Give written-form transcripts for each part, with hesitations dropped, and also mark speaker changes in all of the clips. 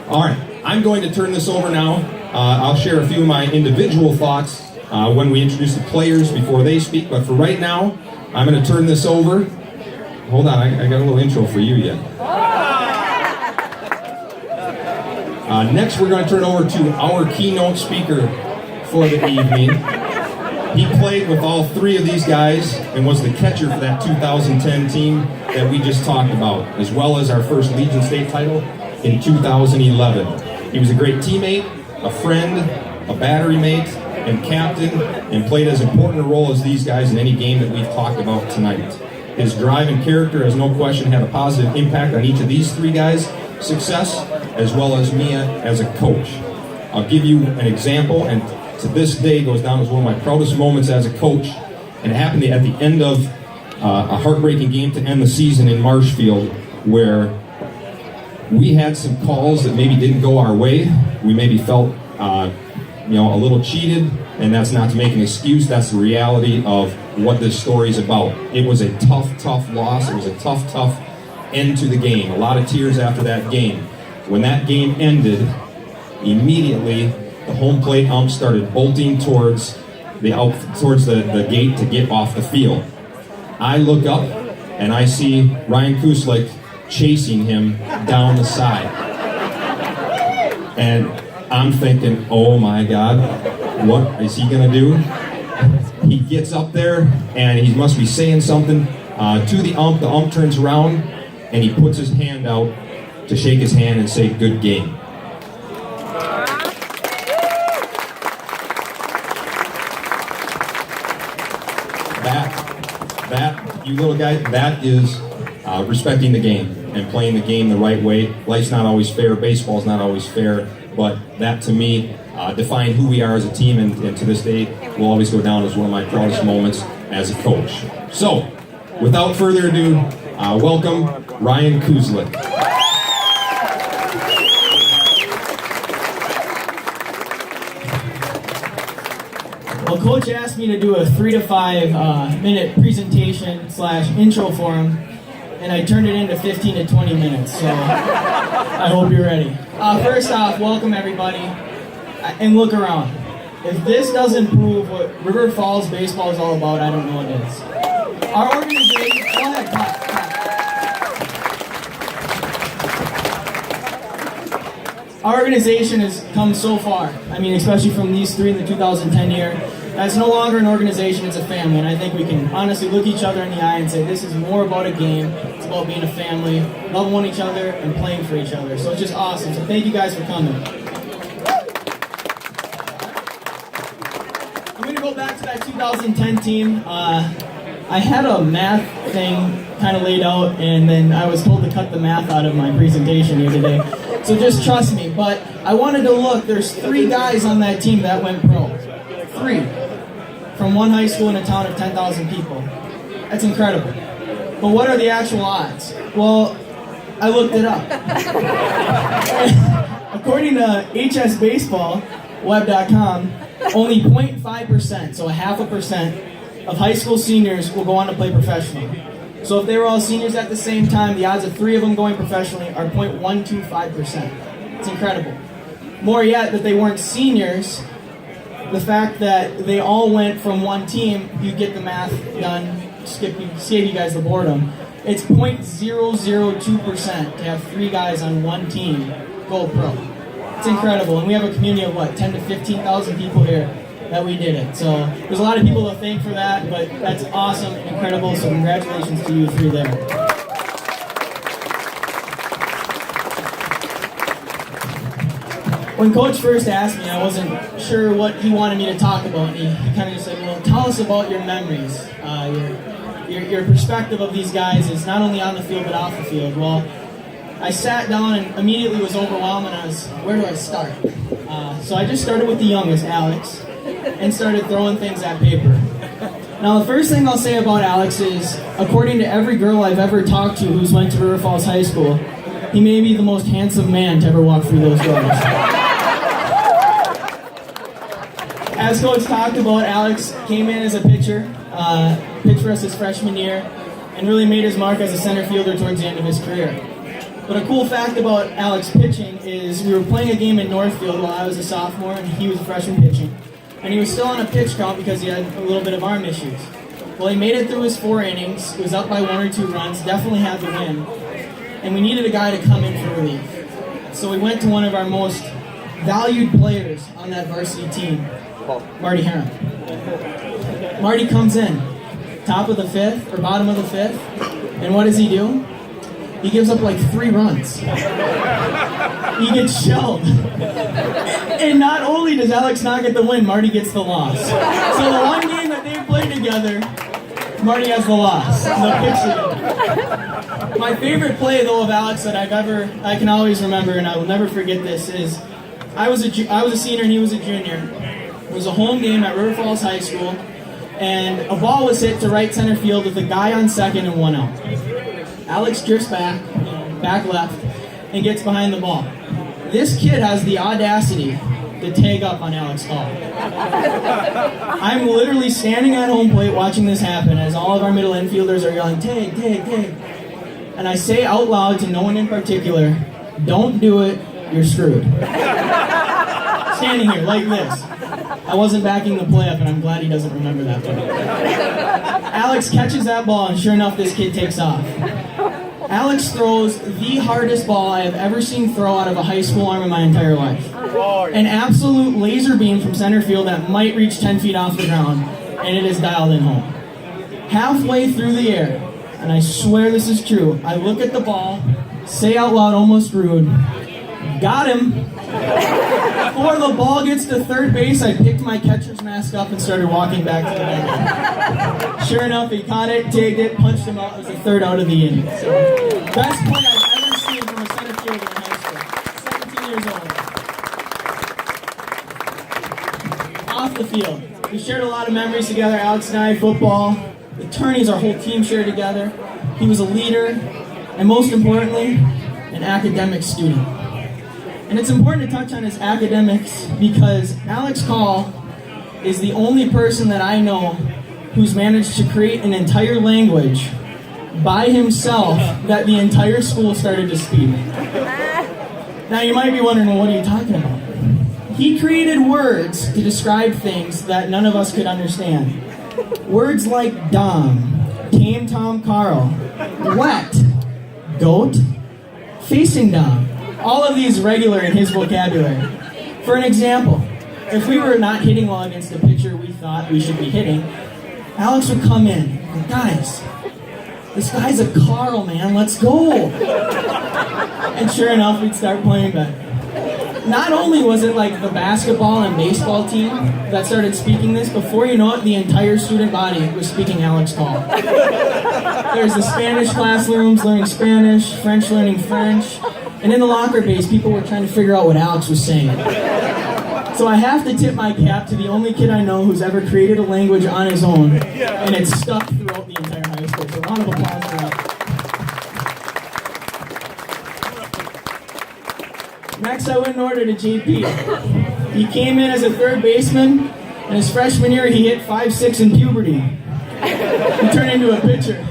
Speaker 1: All right, I'm going to turn this over now. I'll share a few of my individual thoughts when we introduce the players before they speak, but for right now, I'm going to turn this over. Hold on, I got a little intro for you yet. Next, we're going to turn over to our keynote speaker for the evening. He played with all three of these guys and was the catcher for that 2010 team that we just talked about, as well as our first Legion State title in 2011. He was a great teammate, a friend, a battery mate, and captain, and played as important a role as these guys in any game that we've talked about tonight. His drive and character has no question had a positive impact on each of these three guys' success, as well as me as a coach. I'll give you an example, and to this day goes down as one of my proudest moments as a coach, and it happened at the end of a heartbreaking game to end the season in Marshfield, where we had some calls that maybe didn't go our way. We maybe felt a little cheated, and that's not to make an excuse. That's the reality of what this story is about. It was a tough loss. It was a tough end to the game. A lot of tears after that game. When that game ended, immediately the home plate ump started bolting towards the gate to get off the field. I look up and I see Ryan Kusilek chasing him down the side. And I'm thinking, oh my God, what is he gonna do? He gets up there and he must be saying something to the ump. The ump turns around and he puts his hand out to shake his hand and say, good game. That, you little guy, that is respecting the game and playing the game the right way. Life's not always fair, baseball's not always fair, but that to me defined who we are as a team, and to this day will always go down as one of my proudest moments as a coach. So, without further ado, welcome Ryan Kusilek.
Speaker 2: Well, Coach asked me to do a 3 to 5 minute presentation / intro for him, and I turned it into 15 to 20 minutes, so I hope you're ready. First off, welcome everybody, and look around. If this doesn't prove what River Falls baseball is all about, I don't know what is. Our organization, go ahead, clap. Our organization has come so far. I mean, especially from these three in the 2010 year. It's no longer an organization, it's a family, and I think we can honestly look each other in the eye and say this is more about a game, it's about being a family, loving one each other, and playing for each other. So it's just awesome. So thank you guys for coming. I'm going to go back to that 2010 team. I had a math thing kind of laid out, and then I was told to cut the math out of my presentation here today. So just trust me. But I wanted to look, there's 3 guys on that team that went pro. 3. From one high school in a town of 10,000 people. That's incredible. But what are the actual odds? Well, I looked it up. According to hsbaseballweb.com, only 0.5%, so 0.5% of high school seniors will go on to play professionally. So if they were all seniors at the same time, the odds of 3 of them going professionally are 0.125%. It's incredible. More yet, that they weren't seniors, the fact that they all went from one team, you get the math done, save you guys the boredom. It's 0.002% to have 3 guys on one team go pro. It's incredible, and we have a community of 10 to 15,000 people here that we did it. So there's a lot of people to thank for that, but that's awesome and incredible, so congratulations to you 3 there. When Coach first asked me, I wasn't sure what he wanted me to talk about. He kind of just said, well, tell us about your memories. Your perspective of these guys is not only on the field, but off the field. Well, I sat down and immediately was overwhelmed, and where do I start? So I just started with the youngest, Alex, and started throwing things at paper. Now, the first thing I'll say about Alex is, according to every girl I've ever talked to who's went to River Falls High School, he may be the most handsome man to ever walk through those doors. As Coach talked about, Alex came in as a pitcher, pitched for us his freshman year, and really made his mark as a center fielder towards the end of his career. But a cool fact about Alex pitching is we were playing a game in Northfield while I was a sophomore and he was a freshman pitching. And he was still on a pitch count because he had a little bit of arm issues. Well, he made it through his 4 innings, was up by 1 or 2 runs, definitely had the win. And we needed a guy to come in for relief. So we went to one of our most valued players on that varsity team, Marty Herum. Marty comes in, top of the 5th, or bottom of the 5th, and what does he do? He gives up like 3 runs. He gets shelled. And not only does Alex not get the win, Marty gets the loss. So the one game that they played together, Marty has the loss. My favorite play though of Alex that I can always remember, and I will never forget this, is I was a senior and he was a junior. It was a home game at River Falls High School, and a ball was hit to right center field with a guy on second and 1 out. Alex drifts back left, and gets behind the ball. This kid has the audacity to tag up on Alex Hall. I'm literally standing at home plate watching this happen as all of our middle infielders are yelling, tag, tag, tag. And I say out loud to no one in particular, don't do it, you're screwed. Standing here like this. I wasn't backing the play up, and I'm glad he doesn't remember that play. Alex catches that ball, and sure enough, this kid takes off. Alex throws the hardest ball I have ever seen throw out of a high school arm in my entire life. An absolute laser beam from center field that might reach 10 feet off the ground, and it is dialed in home. Halfway through the air, and I swear this is true, I look at the ball, say out loud, almost rude, got him. Before the ball gets to third base, I picked my catcher's mask up and started walking back to the bench. Sure enough, he caught it, tagged it, punched him out. It was the 3rd out of the inning. So, best play I've ever seen from a center fielder in high school. 17 years old. Off the field, we shared a lot of memories together, Alex and I, football. The tourneys our whole team shared together. He was a leader, and most importantly, an academic student. And it's important to touch on his academics because Alex Call is the only person that I know who's managed to create an entire language by himself that the entire school started to speak. Now you might be wondering, well, what are you talking about? He created words to describe things that none of us could understand. Words like Dom, Tame Tom Carl, wet, goat, facing Dom. All of these regular in his vocabulary. For an example, if we were not hitting well against a pitcher we thought we should be hitting, Alex would come in and, guys, this guy's a Carl, man, let's go. And sure enough, we'd start playing better. Not only was it like the basketball and baseball team that started speaking this, before you know it, the entire student body was speaking Alex Call. There's the Spanish classrooms learning Spanish, French learning French, and in the locker base, people were trying to figure out what Alex was saying. So I have to tip my cap to the only kid I know who's ever created a language on his own, and it's stuck throughout the entire high school. So a round of applause for that. Next, I went in order to JP. He came in as a 3rd baseman, and his freshman year, he hit 5'6" in puberty. He turned into a pitcher.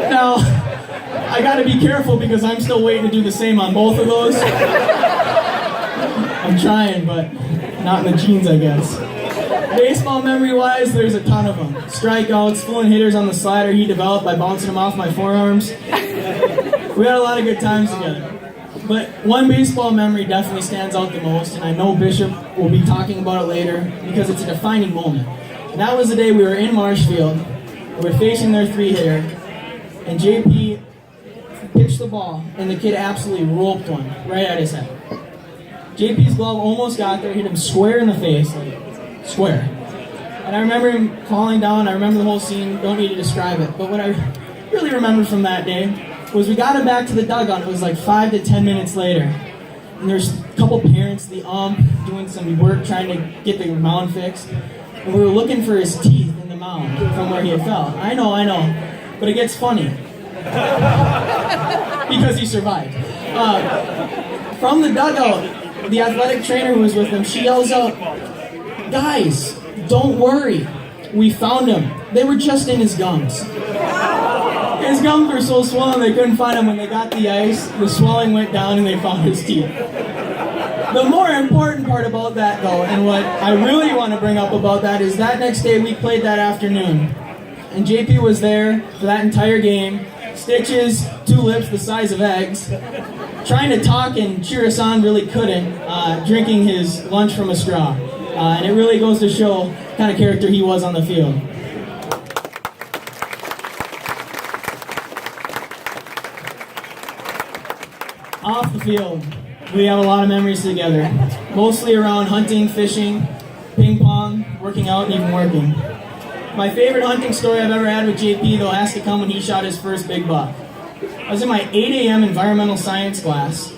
Speaker 2: Now, I gotta be careful because I'm still waiting to do the same on both of those. I'm trying, but not in the genes, I guess. Baseball memory-wise, there's a ton of them. Strikeouts, fooling hitters on the slider he developed by bouncing them off my forearms. We had a lot of good times together. But one baseball memory definitely stands out the most, and I know Bishop will be talking about it later because it's a defining moment. And that was the day we were in Marshfield. We were facing their 3-hitter, and JP pitched the ball, and the kid absolutely roped one right at his head. JP's glove almost got there, hit him square in the face, like square. And I remember him falling down. I remember the whole scene, don't need to describe it. But what I really remember from that day was we got him back to the dugout. It was like 5 to 10 minutes later. And there's a couple parents, the ump, doing some work trying to get the mound fixed. And we were looking for his teeth in the mound from where he had fell. I know. But it gets funny. Because he survived. From the dugout, the athletic trainer who was with him, she yells out, "Guys, don't worry. We found him. They were just in his gums." His gums were so swollen they couldn't find him. When they got the ice, the swelling went down and they found his teeth. The more important part about that, though, and what I really want to bring up about that, is that next day we played that afternoon. And JP was there for that entire game. Stitches, 2 lips the size of eggs. Trying to talk and cheer us on, really couldn't. Drinking his lunch from a straw. And it really goes to show the kind of character he was on the field. Off the field, we have a lot of memories together. Mostly around hunting, fishing, ping pong, working out, and even working. My favorite hunting story I've ever had with JP, though, has to come when he shot his first big buck. I was in my 8 a.m. environmental science class.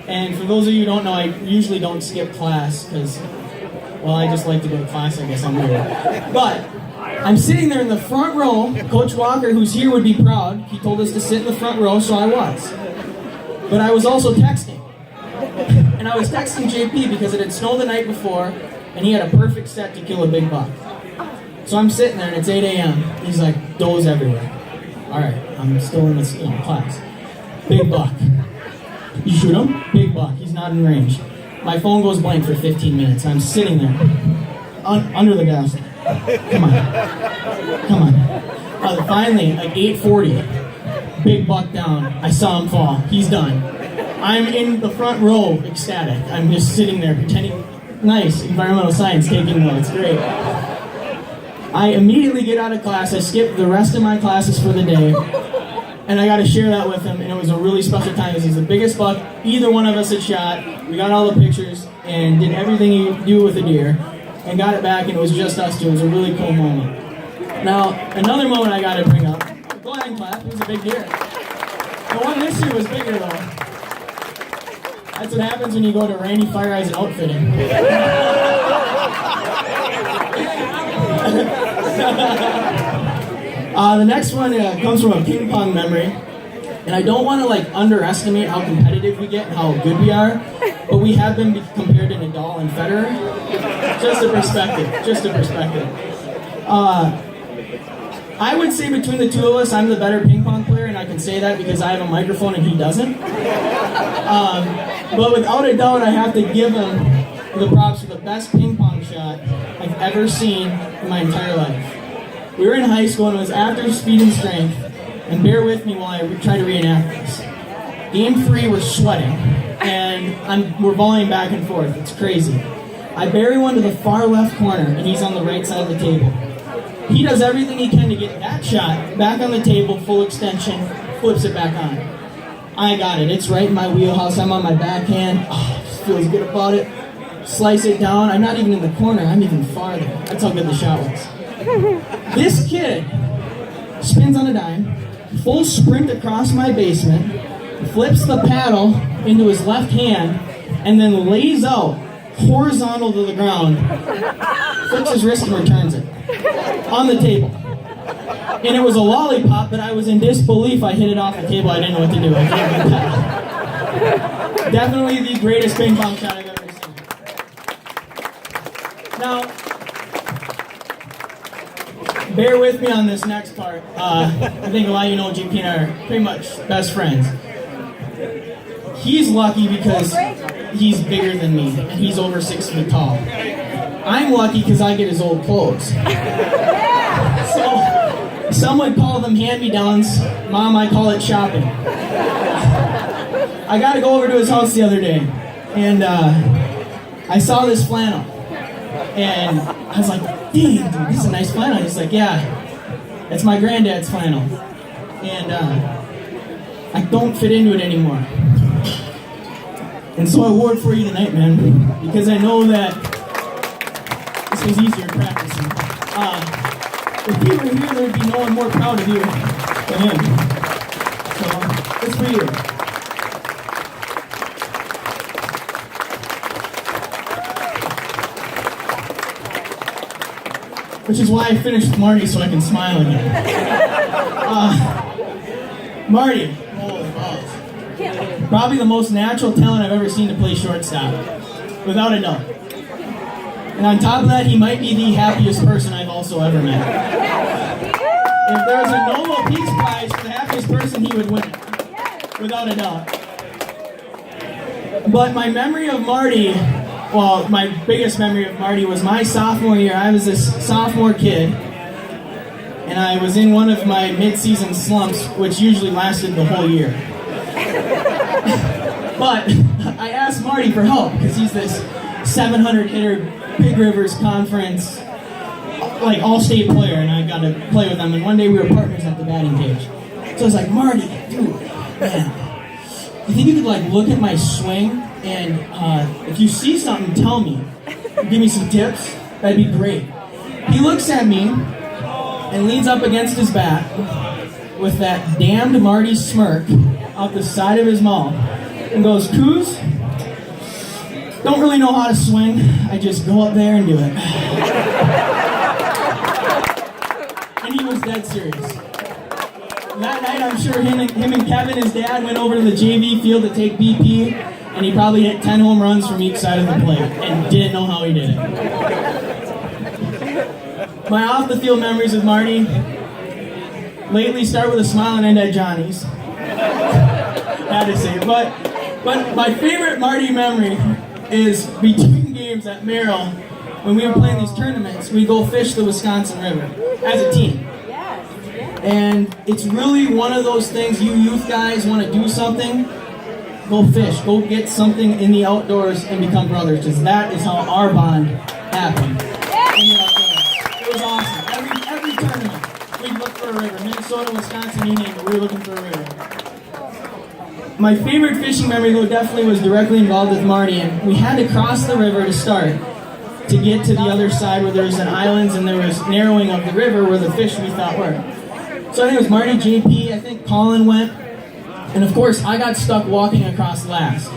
Speaker 2: And for those of you who don't know, I usually don't skip class because, well, I just like to go to class, I guess I'm weird. But I'm sitting there in the front row. Coach Walker, who's here, would be proud. He told us to sit in the front row, so I was. But I was also texting. And I was texting JP because it had snowed the night before, and he had a perfect set to kill a big buck. So I'm sitting there, and it's 8 a.m. He's like, does everywhere. All right, I'm still in this class. Big buck. You shoot him? Big buck. He's not in range. My phone goes blank for 15 minutes. I'm sitting there, under the desk. Come on. Finally, like 8:40, big buck down. I saw him fall. He's done. I'm in the front row, ecstatic. I'm just sitting there pretending, nice, environmental science, taking notes. Great. I immediately get out of class. I skip the rest of my classes for the day. And I got to share that with him, and it was a really special time because he's the biggest buck either one of us had shot. We got all the pictures and did everything you do with a deer and got it back, and it was just us two. It was a really cool moment. Now, another moment I got to bring up. Go ahead and clap. It was a big deer. The one this year was bigger, though. That's what happens when you go to Randy Feyereisen outfitting. The next one comes from a ping pong memory, and I don't want to underestimate how competitive we get and how good we are, but we have been compared to Nadal and Federer. Just a perspective. I would say between the two of us, I'm the better ping pong player, and I can say that because I have a microphone and he doesn't. But without a doubt, I have to give him the props for the best ping pong shot I've ever seen in my entire life. We were in high school, and it was after Speed and Strength, and bear with me while I try to reenact this. Game 3, we're sweating, and we're volleying back and forth. It's crazy. I bury one to the far left corner, and he's on the right side of the table. He does everything he can to get that shot back on the table, full extension, flips it back on. I got it. It's right in my wheelhouse. I'm on my backhand. Oh, just feels good about it. Slice it down. I'm not even in the corner. I'm even farther. That's how good the shot was. This kid spins on a dime, full sprint across my basement, flips the paddle into his left hand, and then lays out horizontal to the ground, flips his wrist and returns it on the table. And it was a lollipop, but I was in disbelief. I hit it off the table. I didn't know what to do. I can't get that. Definitely the greatest ping pong shot I've ever seen. Now, bear with me on this next part. I think a lot of you know JP and I are pretty much best friends. He's lucky because he's bigger than me, and he's over 6 feet tall. I'm lucky because I get his old clothes. So, some would call them hand-me-downs. Mom, I call it shopping. I got to go over to his house the other day, and I saw this flannel. And I was like, dang, dude, this is a nice flannel. He's like, yeah, it's my granddad's flannel. And I don't fit into it anymore. And so I wore it for you tonight, man, because I know that this was easier practicing. If you were here, there would be no one more proud of you than him. So, it's for you. Which is why I finished with Marty, so I can smile again. Marty, holy balls. Probably the most natural talent I've ever seen to play shortstop, without a doubt. And on top of that, he might be the happiest person I've also ever met. If there was a Nobel Peace Prize for the happiest person, he would win it, without a doubt. But my memory of Marty, well, my biggest memory of Marty was my sophomore year. I was this sophomore kid, and I was in one of my mid-season slumps, which usually lasted the whole year. But I asked Marty for help, because he's this 700-hitter, Big Rivers Conference, like all-state player, and I got to play with him. And one day we were partners at the batting cage. So I was like, Marty, dude, man, you think you could like look at my swing, and if you see something, tell me. Give me some tips. That'd be great. He looks at me and leans up against his bat with that damned Marty smirk out the side of his mouth and goes, Kuz, don't really know how to swing. I just go up there and do it. And he was dead serious. That night, I'm sure him and Kevin, his dad, went over to the JV field to take BP, and he probably hit 10 home runs from each side of the plate and didn't know how he did it. My off-the-field memories with Marty lately start with a smile and end at Johnny's. Had to say it. But my favorite Marty memory is between games at Merrill, when we were playing these tournaments, we go fish the Wisconsin River as a team. And it's really one of those things, you youth guys want to do something, go fish, go get something in the outdoors and become brothers, because that is how our bond happened. It was awesome. Every tournament, we'd look for a river. Minnesota, Wisconsin, you name it, we were looking for a river. My favorite fishing memory, though, definitely was directly involved with Marty, and we had to cross the river to start, to get to the other side where there was an islands and there was narrowing of the river where the fish we thought were. So I think it was Marty, JP, I think Colin went, and of course I got stuck walking across last.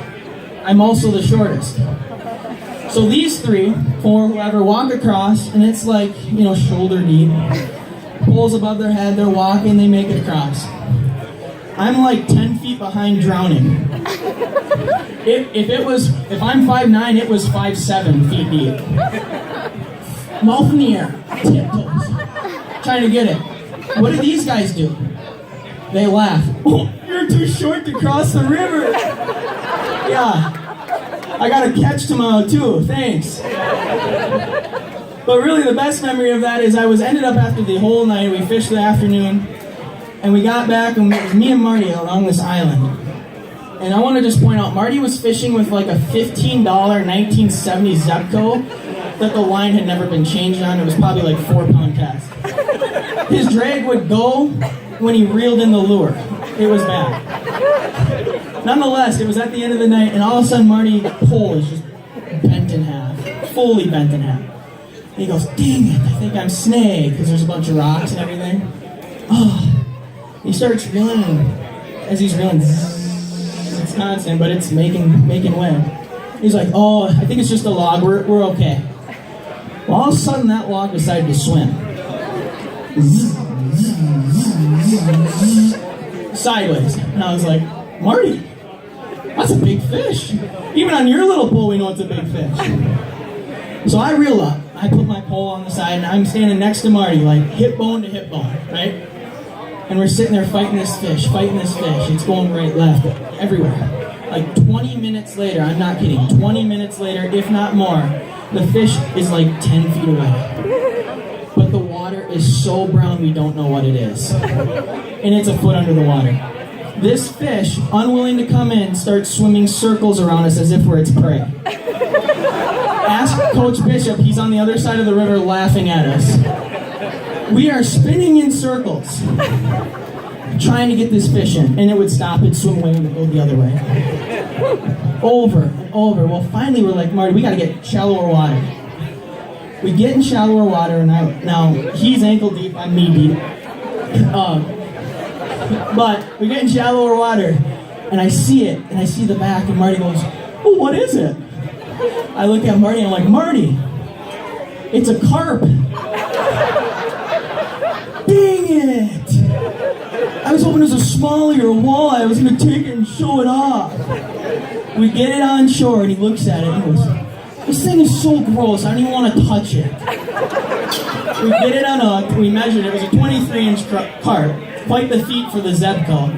Speaker 2: I'm also the shortest. So these three, or whoever, walk across, and it's like, shoulder deep. Poles above their head, they're walking, they make it across. I'm like 10 feet behind, drowning. If I'm 5'9", it was 5'7" feet deep. Mouth in the air, tiptoes, trying to get it. What do these guys do? They laugh. Oh, you're too short to cross the river. Yeah, I got a catch tomorrow too, thanks. But really the best memory of that is I was ended up after the whole night, we fished the afternoon, and we got back and it was me and Marty along this island. And I want to just point out, Marty was fishing with like a $15 1970 Zebco that the line had never been changed on. It was probably like 4-pound cast. His drag would go when he reeled in the lure. It was bad. Nonetheless, it was at the end of the night, and all of a sudden Marty's pole is just bent in half, fully bent in half. And he goes, dang it, I think I'm snagged, because there's a bunch of rocks and everything. Oh. He starts reeling, and as he's reeling, it's constant, but it's making wind. He's like, oh, I think it's just a log, we're okay. Well, all of a sudden that log decided to swim. Sideways. And I was like, Marty, that's a big fish. Even on your little pole, we know it's a big fish. So I reel up. I put my pole on the side, and I'm standing next to Marty, like hip bone to hip bone, right? And we're sitting there fighting this fish. It's going right, left, everywhere. Like 20 minutes later, I'm not kidding, 20 minutes later, if not more, the fish is like 10 feet away. But the water is so brown we don't know what it is. And it's a foot under the water. This fish, unwilling to come in, starts swimming circles around us as if we're its prey. Ask Coach Bishop, he's on the other side of the river laughing at us. We are spinning in circles, trying to get this fish in, and it would stop, it'd swim away, and go the other way. Over and over. Well, finally we're like, Marty, we gotta get shallower water. We get in shallower water, and now he's ankle deep, I'm knee deep. But we get in shallower water, and I see it, and I see the back, and Marty goes, oh, what is it? I look at Marty, and I'm like, Marty, it's a carp. Dang it! I was hoping it was a smallie or a walleye. I was going to take it and show it off. We get it on shore, and he looks at it and goes, this thing is so gross, I don't even want to touch it. We get it unhooked, we measured it, it was a 23-inch carp, quite the feat for the Zebco.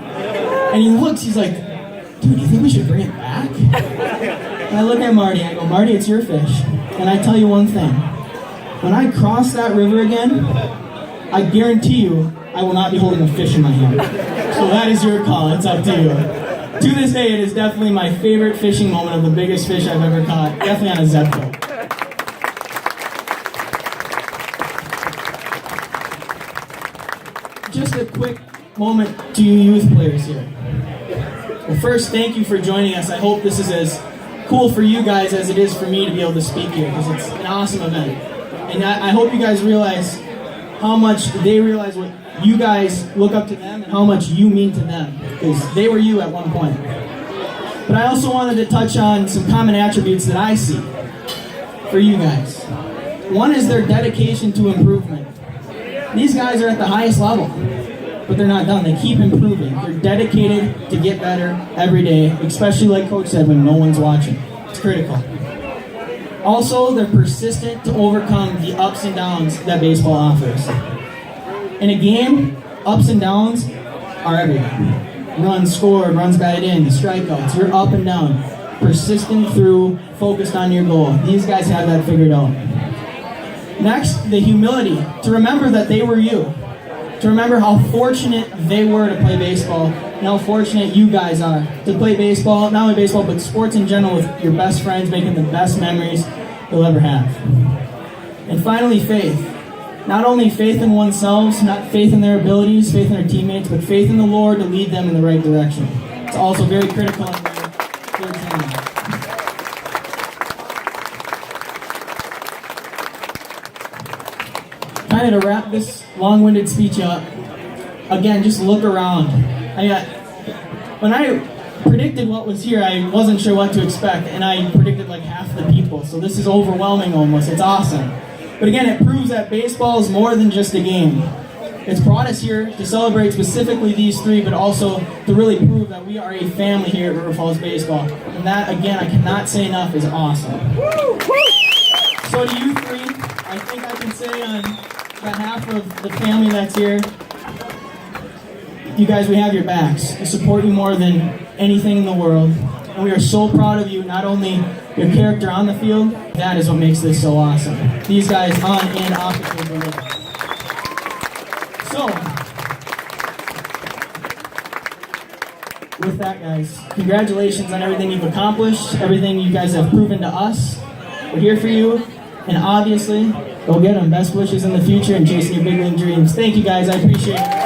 Speaker 2: And he looks, he's like, dude, do you think we should bring it back? And I look at Marty, I go, Marty, it's your fish. And I tell you one thing, when I cross that river again, I guarantee you, I will not be holding a fish in my hand. So that is your call, it's up to you. To this day, it is definitely my favorite fishing moment of the biggest fish I've ever caught, definitely on a Zebco. Just a quick moment to you youth players here. Well, first, thank you for joining us. I hope this is as cool for you guys as it is for me to be able to speak here, because it's an awesome event. And I hope you guys realize how much they realize what you guys look up to them and how much you mean to them, because they were you at one point. But I also wanted to touch on some common attributes that I see for you guys. One is their dedication to improvement. These guys are at the highest level, but they're not done. They keep improving. They're dedicated to get better every day, especially like Coach said, when no one's watching. It's critical. Also, they're persistent to overcome the ups and downs that baseball offers. In a game, ups and downs are everything. Runs scored, runs batted in, strikeouts, you're up and down. Persistent through, focused on your goal. These guys have that figured out. Next, the humility, to remember that they were you. To remember how fortunate they were to play baseball, and how fortunate you guys are to play baseball, not only baseball, but sports in general with your best friends, making the best memories you'll ever have. And finally, faith. Not only faith in oneself, not faith in their abilities, faith in their teammates, but faith in the Lord to lead them in the right direction. It's also very critical in their journey. Kind of to wrap this long-winded speech up, again, just look around. When I predicted what was here, I wasn't sure what to expect, and I predicted like half the people, so this is overwhelming almost. It's awesome. But again, it proves that baseball is more than just a game. It's brought us here to celebrate specifically these three, but also to really prove that we are a family here at River Falls Baseball. And that, again, I cannot say enough, is awesome. So to you three, I think I can say on behalf of the family that's here, you guys, we have your backs. We support you more than anything in the world. And we are so proud of you, not only your character on the field, that is what makes this so awesome. These guys on and off the field deliver. So, with that, guys, congratulations on everything you've accomplished, everything you guys have proven to us. We're here for you, and obviously, go get them. Best wishes in the future and chasing your big league dreams. Thank you, guys. I appreciate it.